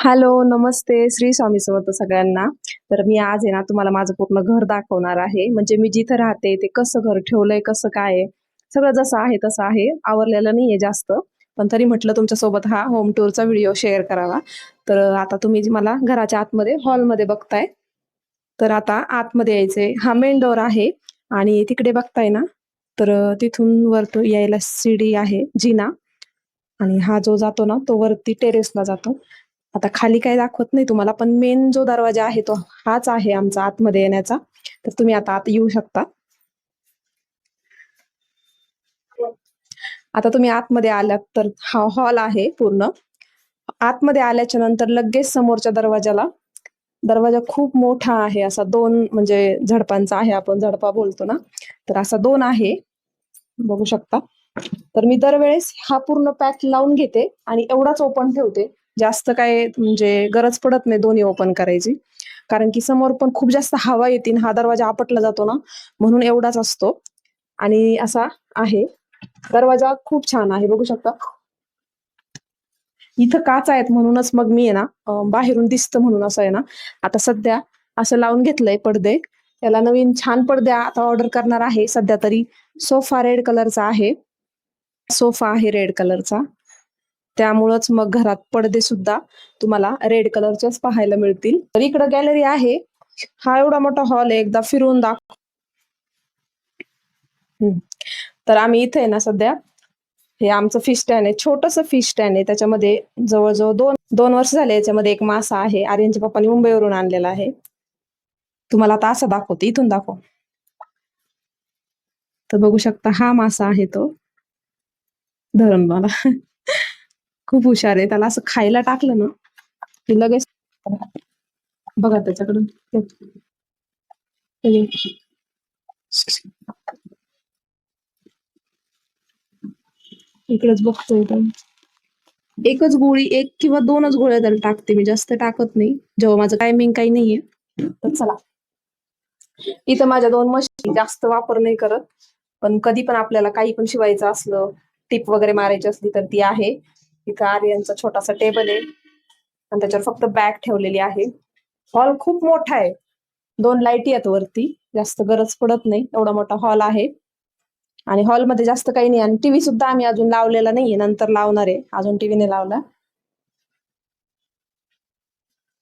Hello, नमस्ते. श्री स्वामी समर्थ सगळ्यांना. तर मी आज आहे ना तुम्हाला माझं पूर्ण घर दाखवणार आहे. म्हणजे मी जिथं राहते ते कसं घर ठेवलंय, कसं काय आहे, सगळं जसं आहे तसं आहे. आवरलेलं नाहीये जास्त. पण तरी म्हटलं तुमच्यासोबत हा होम टूरचा व्हिडिओ शेअर करावा. तर आता तुम्ही जी मला घराच्या आतमध्ये हॉलमध्ये बघताय. तर आता आतमध्ये यायचंय. हा मेन डोर आहे आणि तिकडे बघताय ना, तर तिथून वर यायला सीडी आहे, जिना. आणि हा जो जातो ना, तो वरती टेरेसला जातो. आता खाली काही दाखवत नाही तुम्हाला, पण मेन जो दरवाजा आहे तो हाच आहे आमचा आतमध्ये येण्याचा. तर तुम्ही आता आत येऊ शकता. आता तुम्ही आतमध्ये आलात तर हा हॉल आहे पूर्ण. आतमध्ये आल्याच्या नंतर लगेच समोरच्या दरवाजाला दरवाजा खूप मोठा आहे, असा 2 म्हणजे झडपांचा आहे. आपण झडपा बोलतो ना, तर असा 2 आहे. बघू शकता. तर मी दरवेळेस हा पूर्ण पॅक लावून घेते आणि एवढाच ओपन ठेवते. जास्त काय म्हणजे गरज पडत नाही दोन्ही ओपन करायची. कारण की समोर पण खूप जास्त हवा येते आणि हा दरवाजा आपटला जातो ना, म्हणून एवढाच असतो आणि असा आहे. दरवाजा खूप छान आहे, बघू शकता. इथं काच आहेत म्हणूनच मग मी आहे ना बाहेरून दिसतं म्हणून असं आहे ना, आता सध्या असं लावून घेतलंय पडदे. त्याला नवीन छान पडदे आता ऑर्डर करणार आहे. सध्या तरी सोफा रेड कलरचा आहे. सोफा आहे रेड कलरचा. त्यामुळंच मग घरात पडदे सुद्धा तुम्हाला रेड कलरचेच पाहायला मिळतील. तर इकडं गॅलरी आहे. हा एवढा मोठा हॉल आहे. एकदा फिरून हं. तर आम्ही इथे आहे ना सध्या, हे आमचं फिश स्टँड आहे. छोटंसं फिश स्टँड आहे. त्याच्यामध्ये जवळ-जवळ 2 वर्ष झाले याच्यामध्ये एक मासा आहे. आर्यनच्या पप्पांनी मुंबईवरून आणलेला आहे. तुम्हाला आता असं दाखवते. इथून दाखव. तर बघू शकता हा मासा आहे तो. धरून मला. खूप हुशार आहे. त्याला असं खायला टाकलं ना, की लगेच बघा त्याच्याकडून. इकडेच बघतोय तो. एकच गोळी, एक किंवा 2च गोळ्या त्याला टाकते मी, जास्त टाकत नाही. जेव्हा माझं टायमिंग काही नाहीये. तर चला. इथं माझ्या 2 म्हशी, जास्त वापर नाही करत. पण कधी पण आपल्याला काही पण शिवायचं असलं, टिप वगैरे मारायची असली तर ती आहे. इथं आर्यनचा छोटासा टेबल आहे आणि त्याच्यावर फक्त बॅग ठेवलेली आहे. हॉल खूप मोठा आहे. 2 लाईटी आहेत वरती. जास्त गरज पडत नाही. एवढा मोठा हॉल आहे. आणि हॉलमध्ये जास्त काही नाही आणि टीव्ही सुद्धा आम्ही अजून लावलेला नाहीये. नंतर लावणार आहे. अजून टीव्ही नाही लावला.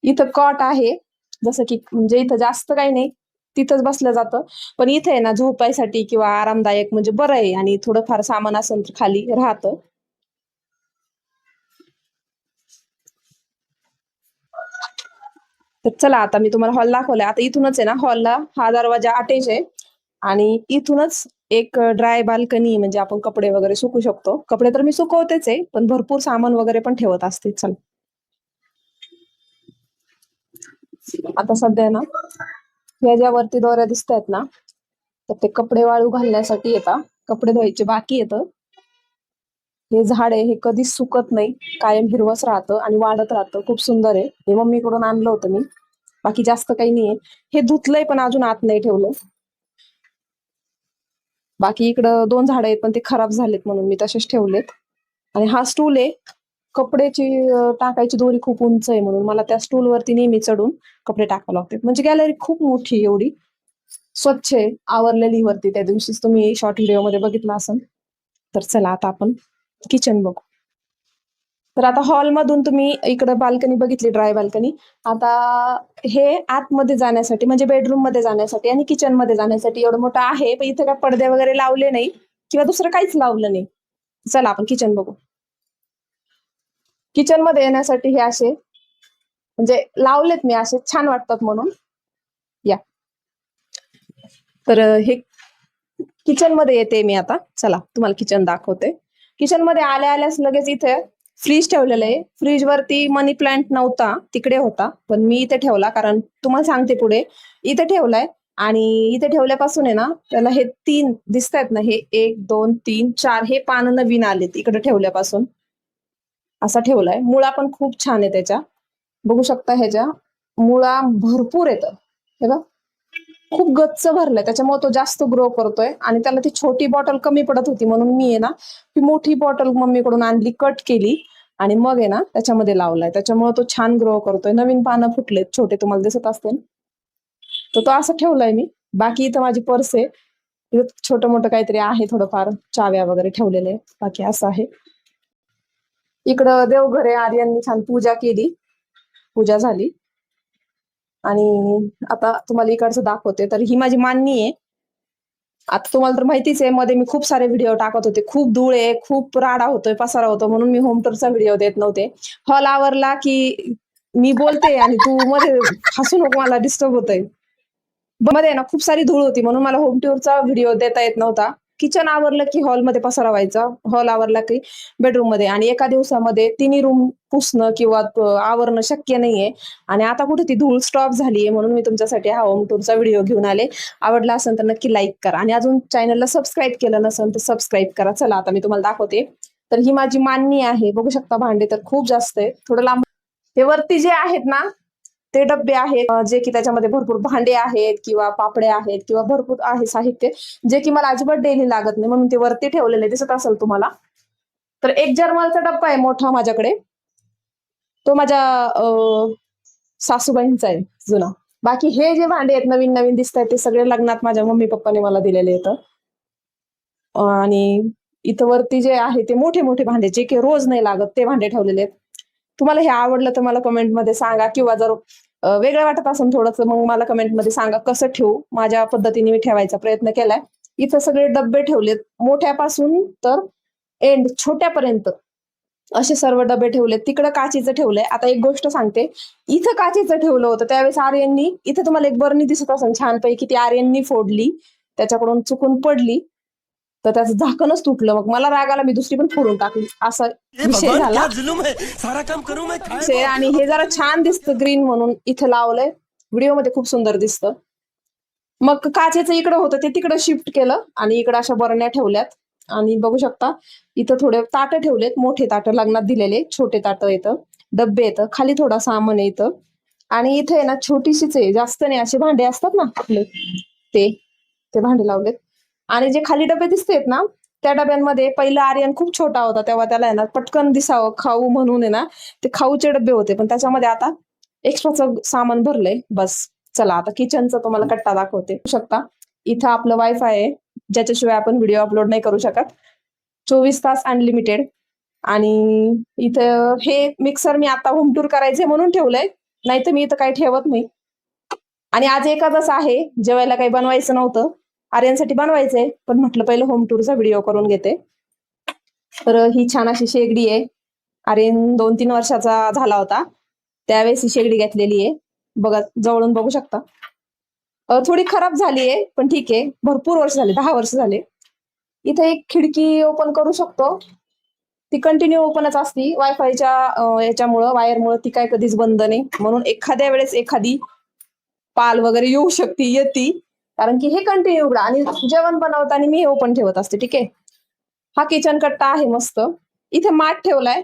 इथं कॉट आहे. जसं की म्हणजे इथं जास्त काही नाही. तिथंच बसलं जातं. पण इथे आहे ना झोपायसाठी किंवा आरामदायक म्हणजे बरं आहे आणि थोडंफार सामान असेल तर खाली राहतं. तर चला आता मी तुम्हाला हॉल दाखवलाय. आता इथूनच आहे ना हॉलला हा दरवाजा अटॅच आहे आणि इथूनच एक ड्राय बाल्कनी म्हणजे आपण कपडे वगैरे सुकू शकतो. कपडे तर मी सुकवतेच आहे, पण भरपूर सामान वगैरे पण ठेवत असते. चला. आता सध्या ना ह्या ज्या वरती दोऱ्या दिसतायत ना, तर ते कपडे वाळू घालण्यासाठी येतात. कपडे धुवायचे बाकी येतं. हे झाड आहे हे कधीच सुकत नाही. कायम हिरवंच राहतं आणि वाढत राहतं. खूप सुंदर आहे. हे मम्मीकडून आणलं होतं मी. बाकी जास्त काही नाहीये. हे धुतलंय पण अजून आत नाही ठेवलं. बाकी इकडं 2 झाडं आहेत, पण ते खराब झालेत म्हणून मी तसेच ठेवलेत. आणि हा स्टूल आहे. कपड्याची टाकायची दोरी खूप उंच आहे म्हणून मला त्या स्टूलवरती नेहमी चढून कपडे टाकावे लागतात. म्हणजे गॅलरी खूप मोठी आहे एवढी. स्वच्छ आहे. आवरलेली वरती त्या दिवशीच तुम्ही शॉर्ट व्हिडिओमध्ये बघितलं असेल. तर चला आता आपण किचन बघू. तर आता हॉलमधून तुम्ही इकडं बाल्कनी बघितली, ड्राय बाल्कनी. आता हे आतमध्ये जाण्यासाठी म्हणजे बेडरूममध्ये जाण्यासाठी आणि किचनमध्ये जाण्यासाठी एवढं मोठं आहे. पण इथे काय पडदे वगैरे लावले नाही किंवा दुसरं काहीच लावलं नाही. चला आपण किचन बघू. किचनमध्ये येण्यासाठी हे असे म्हणजे लावलेत मी असे छान वाटतात म्हणून. या. तर हे किचनमध्ये येते मी आता. चला तुम्हाला किचन दाखवते. किचनमध्ये आल्या आल्याच लगेच इथे फ्रीज ठेवलेलं आहे. फ्रीजवरती मनी प्लांट नव्हता, तिकडे होता. पण मी इथे ठेवला कारण तुम्हाला सांगते पुढे. इथे ठेवलाय आणि इथे ठेवल्यापासून आहे ना, त्याला हे 3 दिसतायत ना, हे 1, 2, 3, 4 हे पानं नवीन आलेत इकडे ठेवल्यापासून. असा ठेवलाय. मुळा पण खूप छान आहे त्याच्या. बघू शकता ह्याच्या मुळा भरपूर येतं. हे बघ. खूप गच्च भरलाय त्याच्यामुळे तो जास्त ग्रो करतोय आणि त्याला ती छोटी बॉटल कमी पडत होती म्हणून मी आहे ना ती मोठी बॉटल मम्मीकडून आणली, कट केली आणि मग आहे ना त्याच्यामध्ये लावलाय, त्याच्यामुळे तो छान ग्रो करतोय. नवीन पानं फुटलेत छोटे, तुम्हाला दिसत असतील. तर तो असं ठेवलाय मी. बाकी इथं माझी पर्स आहे, इथं छोटं मोठं काहीतरी आहे, थोडंफार चाव्या वगैरे ठेवलेले. बाकी असं आहे. इकडं देवघर आहे, आर्यांनी छान पूजा केली, पूजा झाली. आणि आता तुम्हाला इकडचं दाखवते. तर ही माझी मांडणी आहे. आता तुम्हाला तर माहितीच आहे, मध्ये मी खूप सारे व्हिडिओ टाकत होते. खूप धूळ आहे, खूप राडा होतोय, पसारा होतो, म्हणून मी होम टूरचा व्हिडिओ देत नव्हते. हॉल आवरला की मी बोलते आणि तू मध्ये हसू नको, मला डिस्टर्ब होतंय. मध्ये ना खूप सारी धूळ होती, म्हणून मला होम टूरचा व्हिडिओ देता येत नव्हता. किचन आवरलं की हॉलमध्ये पसारा व्हायचा, हॉल आवरला की बेडरूम मध्ये, आणि एका दिवसामध्ये तिन्ही रूम पुसणं किंवा आवरणं शक्य नाहीये. आणि आता कुठे ती धूळ स्टॉप झालीये, म्हणून मी तुमच्यासाठी हा होम टूरचा व्हिडिओ घेऊन आले. आवडला असेल तर नक्की लाईक करा, आणि अजून चॅनलला सबस्क्राईब केलं नसेल तर सबस्क्राईब करा. चला आता मी तुम्हाला दाखवते. तर ही माझी मांडणी आहे, बघू शकता. भांडे तर खूप जास्त आहेत, थोडं लांब. हे वरती जे आहेत ना ते डब्बे आहेत, जे की त्याच्यामध्ये भरपूर भांडे आहेत किंवा पापडे आहेत किंवा भरपूर आहे साहित्य, जे की मला अजिबात डेली लागत नाही, म्हणून ते वरती ठेवलेले दिसत असेल तुम्हाला. तर एक जर्मलचा डब्बा आहे मोठा माझ्याकडे, तो माझ्या सासूबाईंचा आहे जुना. बाकी हे जे भांडे आहेत नवीन नवीन दिसत आहेत, ते सगळे लग्नात माझ्या मम्मी पप्पाने मला दिलेले आहेत. आणि इथं वरती जे आहे ते मोठे मोठे भांडे, जे की रोज नाही लागत, ते भांडे ठेवलेले आहेत. तुम्हाला हे आवडलं तर मला कमेंटमध्ये सांगा, किंवा जर वेगळं वाटत असेल थोडंसं, मग मला कमेंटमध्ये सांगा कसं ठेवू. माझ्या पद्धतीने मी ठेवायचा प्रयत्न केलाय. इथं सगळे डब्बे ठेवलेत, मोठ्यापासून तर एंड छोट्यापर्यंत असे सर्व डबे ठेवलेत. तिकडं काचीचं ठेवलंय. आता एक गोष्ट सांगते, इथं काचेचं ठेवलं होतं त्यावेळेस आर्यननी, इथं तुम्हाला एक बरणी दिसत असेल छानपैकी, ती आर्यननी फोडली, त्याच्याकडून चुकून पडली, तर त्याचं झाकणच तुटलं. मग मला राग आला, मी दुसरी पण फोडून टाकली, असा विषय झाला. सारा काम करू मैं आणि हे जरा छान दिसतं ग्रीन म्हणून इथं लावलंय, व्हिडिओमध्ये खूप सुंदर दिसतं. मग काचेचं इकडं होतं ते तिकडं शिफ्ट केलं, आणि इकडं अशा बरण्या ठेवल्यात. आणि बघू शकता इथं थोडे ताटं ठेवलेत, मोठे ताटं लग्नात दिलेले, छोटे ताटं येतं, डब्बे येतं, खाली थोडा सामान येतं. आणि इथे आहे ना छोटीशीच आहे, जास्त नाही, असे भांडे असतात ना आपले, ते ते भांडे लावलेत. आणि जे खाली डबे दिसतेत ना, त्या डब्यांमध्ये पहिलं आर्यन खूप छोटा होता तेव्हा त्याला आहे ना पटकन दिसावं खाऊ म्हणून आहे ना, ते खाऊचे डबे होते, पण त्याच्यामध्ये आता एक्स्ट्राचं सामान भरलंय बस. चला आता किचनचा तुम्हाला कट्टा दाखवते. बघू शकता इथं आपलं वायफाय आहे, ज्याच्याशिवाय आपण व्हिडिओ अपलोड नाही करू शकत, 24 तास अनलिमिटेड. आणि इथं हे मिक्सर मी आता होम टूर करायचे म्हणून ठेवलंय, नाही तर मी इथं काही ठेवत नाही. आणि आज एकादश आहे, जेवायला काही बनवायचं नव्हतं, आर्यनसाठी बनवायचंय, पण म्हटलं पहिलं होम टूरचा व्हिडिओ करून घेते. तर ही छान अशी शेगडी आहे, आर्यन 2-3 वर्षाचा झाला होता त्यावेळेस ही शेगडी घेतलेली आहे. बघा, जवळून बघू शकता. थोडी खराब झाली आहे, पण ठीक आहे, भरपूर वर्ष झाले, 10 वर्ष झाले. इथे एक खिडकी ओपन करू शकतो, ती कंटिन्यू ओपनच असती. वायफायच्या याच्यामुळं, वायरमुळं ती काय कधीच बंद नाही, म्हणून एखाद्या वेळेस एखादी पाल वगैरे येऊ शकते, येते, कारण की हे कंटिन्यू उघडा. आणि जेवण बनवताना मी हे ओपन ठेवत असते, ठीक आहे. हा किचन कट्टा आहे मस्त. इथे माठ ठेवलाय.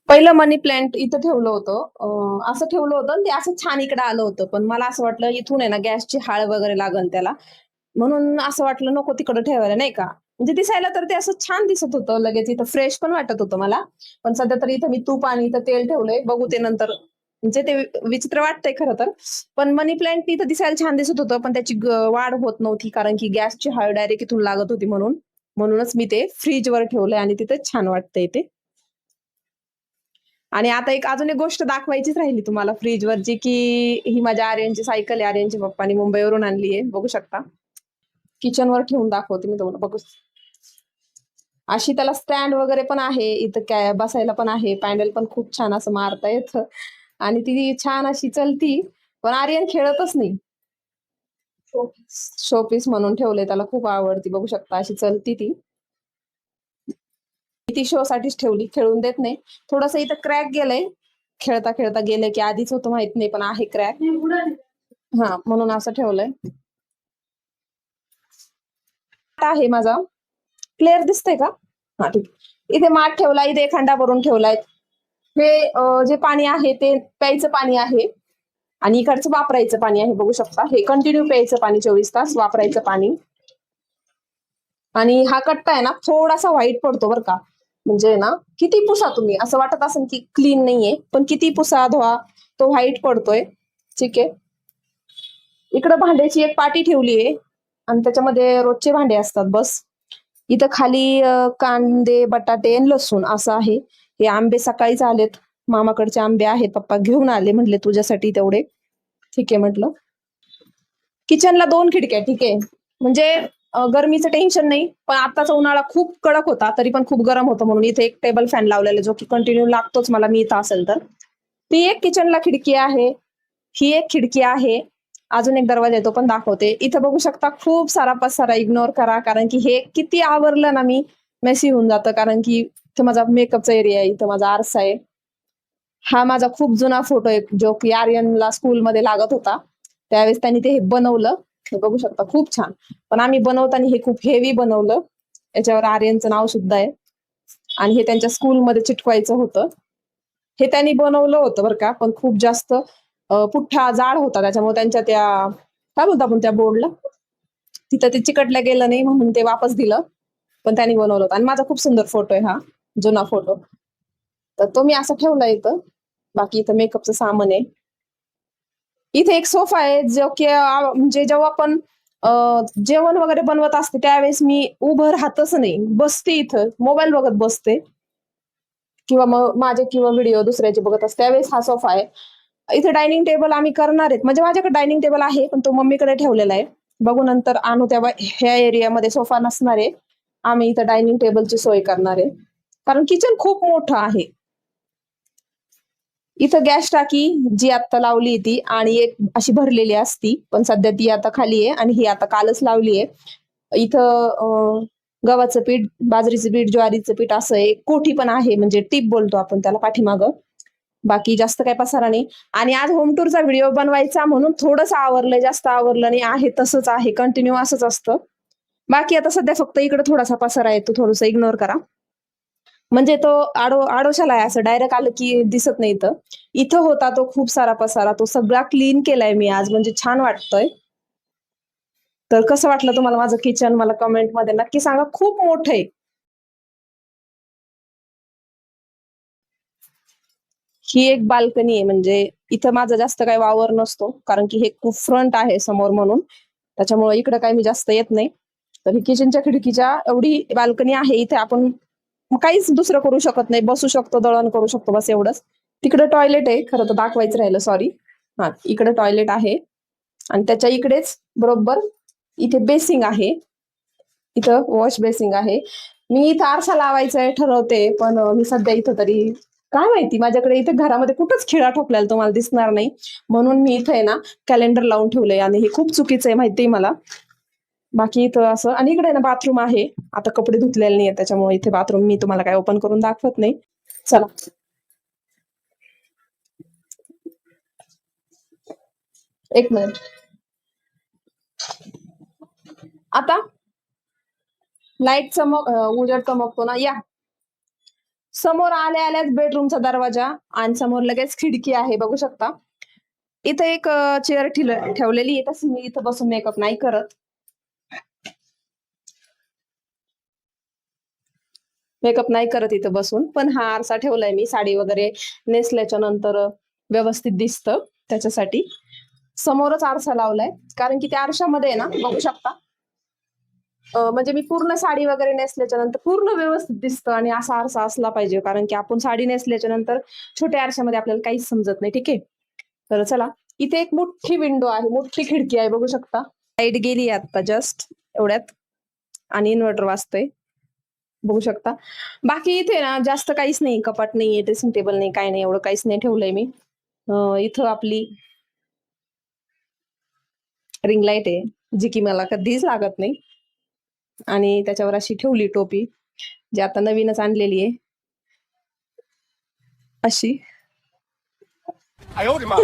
पहिलं मनी प्लांट इथं ठेवलं होतं, असं ठेवलं होतं, ते असं छान इकडे आलं होतं, पण मला असं वाटलं इथून आहे ना गॅसची हाळ वगैरे लागल त्याला, म्हणून असं वाटलं नको तिकडं ठेवायला, नाही का. म्हणजे दिसायला तर ते असं छान दिसत होतं, लगेच इथं फ्रेश पण वाटत होतं मला. पण सध्या तर इथं मी तूप आणि इथं तेल ठेवलंय, बघू ते नंतर. म्हणजे ते विचित्र वाटतंय खरं तर, पण मनी प्लांट इथं दिसायला छान दिसत होतं, पण त्याची वाढ होत नव्हती, कारण की गॅसची हाळ डायरेक्ट इथून लागत होती, म्हणूनच मी ते फ्रीजवर ठेवलंय, आणि तिथे छान वाटतंय ते. आणि आता अजून एक गोष्ट दाखवायचीच राहिली तुम्हाला फ्रीजवर, जी की ही माझ्या आर्यनची सायकल आहे, आर्यनच्या पप्पांनी मुंबईवरून आणली आहे, बघू शकता. किचनवर ठेवून दाखवते मी तुम्हाला, बघू. अशी त्याला स्टँड वगैरे पण आहे, इथं काय बसायला पण आहे, पॅन्डल पण खूप छान असं मारता येतं, आणि ती छान अशी चलती. पण आर्यन खेळतच नाही, शोपीस म्हणून ठेवले, त्याला खूप आवडती, बघू शकता अशी चलती ती. ती शो साठीच ठेवली, खेळून देत नाही. थोडस इथं क्रॅक गेलंय, खेळता खेळता गेलंय की आधीच होतं माहित नाही, पण आहे क्रॅक, हा, म्हणून असं ठेवलंय. आहे माझा, क्लिअर दिसतंय का? हा, ठीक. इथे माठ ठेवला, इथे एखादा भरून ठेवलाय. हे जे पाणी आहे ते प्यायचं पाणी आहे, आणि इकडचं वापरायचं पाणी आहे, बघू शकता. हे कंटिन्यू प्यायचं पाणी, 24 तास वापरायचं पाणी. आणि हा कट्टा आहे ना थोडासा व्हाईट पडतो बरं का, म्हणजे ना किती पुसा तुम्ही, असं वाटत असेल की क्लीन नाहीये, पण किती पुसा धुवा तो व्हाईट पडतोय. ठीक आहे. इकडं भांड्याची एक पाटी ठेवली आहे आणि त्याच्यामध्ये रोजचे भांडे असतात बस. इथं खाली कांदे, बटाटे आणि लसूण असं आहे. हे आंबे सकाळीच आलेत, मामाकडचे आंबे आहेत, पप्पा घेऊन आले, म्हटले तुझ्यासाठी तेवढे. ठीक आहे म्हटलं. किचनला 2 खिडक्या. ठीक आहे. म्हणजे गरमीचं टेन्शन नाही, पण आताचा उन्हाळा खूप कडक होता, तरी पण खूप गरम होतं, म्हणून इथे एक टेबल फॅन लावलेला जो की कंटिन्यू लागतोच मला, मी इथं असेल तर. ती एक किचनला खिडकी आहे, ही एक खिडकी आहे, अजून एक दरवाजा आहे तो पण दाखवते. इथं बघू शकता खूप सारा पसारा, इग्नोर करा, कारण की हे किती आवरलं ना मी मेसी होऊन जातं, कारण की इथं माझा मेकअपचा एरिया आहे, इथं माझा आरसा आहे. हा माझा खूप जुना फोटो आहे, जो की आर्यनला स्कूलमध्ये लागत होता. त्यावेळेस त्यांनी ते हे बनवलं. हे बघू शकता खूप छान. पण आम्ही बनवताना हे खूप हेवी बनवलं. याच्यावर आर्यनचं नाव सुद्धा आहे. आणि हे त्यांच्या स्कूलमध्ये चिटकवायचं होतं. हे त्यांनी बनवलं होतं बरं का, पण खूप जास्त पुठ्ठा जाड होता, त्याच्यामुळे त्यांच्या त्या काय बोलतो आपण त्या बोर्डला, तिथं ते चिकटलं गेलं नाही, म्हणून ते वापस दिलं. पण त्यांनी बनवलं होतं आणि माझा खूप सुंदर फोटो आहे हा, जुना फोटो. तर तो मी असा ठेवला इथं. बाकी इथं मेकअपचं सामान आहे. इथे एक सोफा आहे, जो की म्हणजे जेव्हा आपण जेवण वगैरे बनवत असते त्यावेळेस मी उभं राहतच नाही, बसते इथं, मोबाईल बघत बसते, किंवा मग माझे किंवा व्हिडिओ दुसऱ्याचे बघत असते, त्यावेळेस हा सोफा आहे. इथे डायनिंग टेबल आम्ही करणार आहेत, म्हणजे माझ्याकडे डायनिंग टेबल आहे, पण तो मम्मीकडे ठेवलेला आहे. बघू नंतर आणू, तेव्हा ह्या एरियामध्ये सोफा नसणार आहे. आम्ही इथं डायनिंग टेबलची सोय करणार आहे, कारण किचन खूप मोठं आहे. इथं गॅस टाकी जी आता लावली ती, आणि एक अशी भरलेली असती, पण सध्या ती आता खाली आहे, आणि ही आता कालच लावली आहे. इथं गव्हाचं पीठ, बाजरीचं पीठ, ज्वारीचं पीठ, असं एक कोठी पण आहे, म्हणजे टीप बोलतो आपण त्याला, पाठीमागं. बाकी जास्त काय पसारा नाही. आणि आज होम टूरचा व्हिडिओ बनवायचा म्हणून थोडंसं आवरलंय, जास्त आवरलं नाही, आहे तसंच आहे, कंटिन्यू असंच असतं. बाकी आता सध्या फक्त इकडे थोडासा पसारा आहे, तो थोडंसं इग्नोर करा. म्हणजे तो आडोशाला आहे, असं डायरेक्ट आलं की दिसत नाही. इथं इथं होता तो खूप सारा पसारा, तो सगळा क्लीन केलाय मी आज, म्हणजे छान वाटतंय. तर कसं वाटलं तुम्हाला माझं किचन, मला कमेंट मध्ये नक्की सांगा. खूप मोठं आहे. ही एक बाल्कनी आहे, म्हणजे इथं माझा जास्त काही वावर नसतो, कारण की हे खूप फ्रंट आहे समोर, म्हणून त्याच्यामुळे इकडे काही मी जास्त येत नाही. तर ही किचनच्या खिडकीच्या एवढी बाल्कनी आहे, इथे आपण काहीच दुसरं करू शकत नाही, बसू शकतो, दळण करू शकतो, बस एवढंच. तिकडे टॉयलेट आहे, खरं तर दाखवायचं राहिलं, सॉरी. हा, इकडे टॉयलेट आहे, आणि त्याच्या इकडेच बरोबर इथे बेसिंग आहे, इथं वॉश बेसिंग आहे. मी इथं आरसा लावायचंय ठरवते, पण मी सध्या इथं तरी काय माहिती, माझ्याकडे इथे घरामध्ये कुठंच खिळा ठोकलेला तुम्हाला दिसणार नाही, म्हणून मी इथे आहे ना कॅलेंडर लावून ठेवलंय, आणि हे खूप चुकीचं आहे माहितीये मला. बाकी इथं असं, आणि इकडे ना बाथरूम आहे. आता कपडे धुतलेले नाहीये, त्याच्यामुळे इथे बाथरूम मी तुम्हाला काय ओपन करून दाखवत नाही. चला, एक मिनिट. आता लाईट चमक उजेड चमकतो ना, या समोर आल्या आल्याच बेडरूमचा दरवाजा, आणि समोर लगेच खिडकी आहे, बघू शकता. इथं एक चेअर ठेवलेली आहे, तशी मी इथं बसून मेकअप नाही करत. मेकअप नाही करत इथं बसून, पण हा आरसा ठेवलाय मी, साडी वगैरे नेसल्याच्या नंतर व्यवस्थित दिसतं त्याच्यासाठी. समोरच आरसा लावलाय, कारण की त्या आरशामध्ये आहे ना, बघू शकता, म्हणजे मी पूर्ण साडी वगैरे नेसल्याच्या नंतर पूर्ण व्यवस्थित दिसतं, आणि असा आरसा असला पाहिजे, कारण की आपण साडी नेसल्याच्या नंतर छोट्या आरशामध्ये आपल्याला काहीच समजत नाही. ठीक आहे. तर चला, इथे एक मोठी विंडो आहे, मोठी खिडकी आहे, बघू शकता. लाईट गेली आता जस्ट एवढ्यात, आणि इन्व्हर्टर वाजतोय, बघू शकता. बाकी इथे ना जास्त काहीच नाही, कपाट नाहीये, ड्रेसिंग टेबल नाही, काय नाही, एवढं काहीच नाही ठेवलंय मी. इथं आपली रिंग लाईट आहे, जी की मला कधीच लागत नाही, आणि त्याच्यावर अशी ठेवली टोपी, जी आता नवीनच आणलेली आहे, अशी. 哎呦我的妈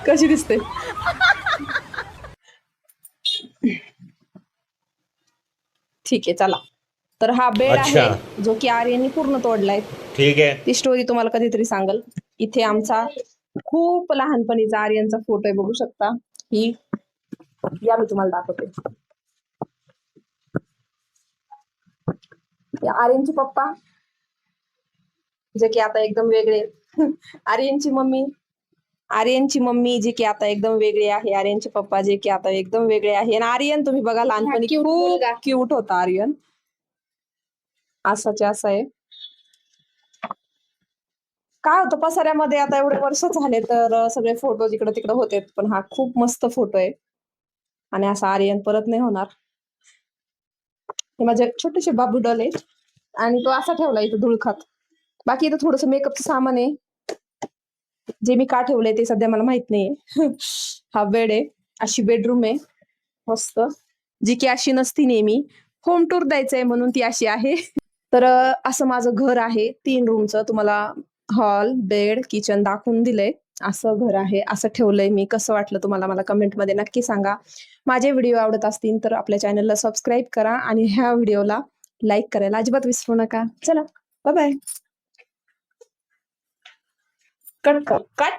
！कशी दिसते? ठीक आहे, चला. तर हा बेड अच्छा. आहे, जो की आर्यनने पूर्ण तोडलाय. ठीक है. ती स्टोरी तुम्हाला कधीतरी सांगल. इथे आमचा खूप लहानपणीचा आर्यनचा फोटो आहे, बघू शकता. ही, या मी तुम्हाला दाखवते. आर्यनचे पप्पा जे की आता एकदम वेगळे. आर्यनची मम्मी आर्यनची मम्मी जी की आता एकदम वेगळी आहे. आर्यनचे पप्पा जे की आता एकदम वेगळे आहे. आणि आर्यन तुम्ही बघा लहानपणी cute खूप मुलगा. क्यूट होता आर्यन. असाचे असं आहे. काय होतं पसाऱ्यामध्ये आता एवढे वर्ष झाले तर सगळे फोटो जिकडे तिकडे होते, पण हा खूप मस्त फोटो आहे. आणि असा आर्यन परत नाही होणार. हे माझे छोटेसे बाबू डॉल आहे आणि तो असा ठेवला इथं धुळखात. बाकी इथं थोडस मेकअपचं सामान आहे जे मी का ठेवलंय ते सध्या मला माहित नाहीये. हा बेड आहे, अशी बेडरूम आहे मस्त, जी की अशी नसती नेहमी. होम टूर द्यायचंय म्हणून ती अशी आहे. तर असं माझं घर आहे 3 रूमचं. तुम्हाला हॉल, बेड, किचन दाखवून दिलंय. असं घर आहे, असं ठेवलंय मी. कसं वाटलं तुम्हाला मला कमेंटमध्ये नक्की सांगा. माझे व्हिडिओ आवडत असतील तर आपल्या चॅनलला सबस्क्राईब करा आणि ह्या व्हिडिओला लाईक करायला अजिबात विसरू नका. चला, बाय बाय. कट कर, कट.